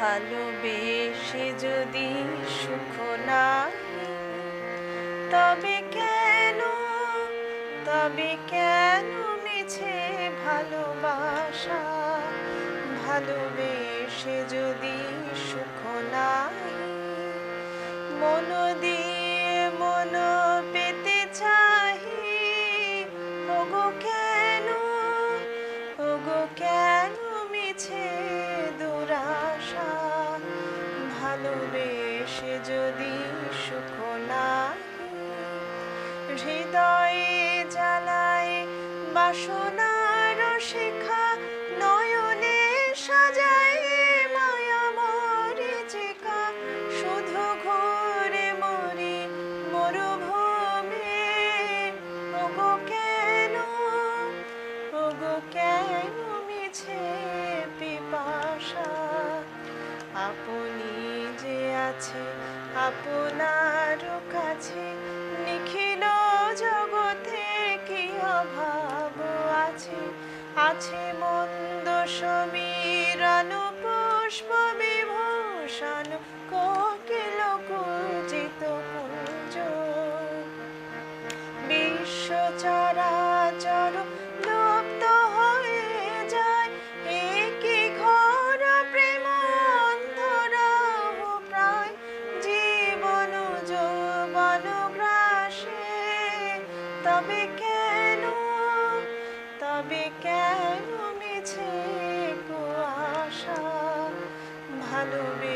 ভালোবেসে যদি সুখ নাই, তবে কেন তবে কেন মিছে ভালোবাসা? ভালোবেসে যদি সুখ নাই, মন দিয়ে মন পেতে চাহি। ওগো কেন ওগো কেন মিছে দুরাশা? ভালোবেসে যদি সুখ নাই, হৃদয়ে জ্বালায় বাসনার শিখা, নয়নে সাজায় মায়া মরীচিকা। শুধু ঘুরে মরি মরুভূমি। ওগো কেন মিছে পিপাসা? আপনি যে আছে আপনার কাছে, নিখিল জগতে কি অভাব আছে? আছে মন্দ সমীরণ পুষ্প বিভূষণ, কোকিল কূজিত কুঞ্জ। বিশ্ব চরাচর লুপ্ত হয়ে যায়, একই ঘোর প্রেম অন্তরাহ প্রায়। জীবন যৌবন গ্রাসে, তবে কেন মিছে কুয়াশা? ভালোবেসে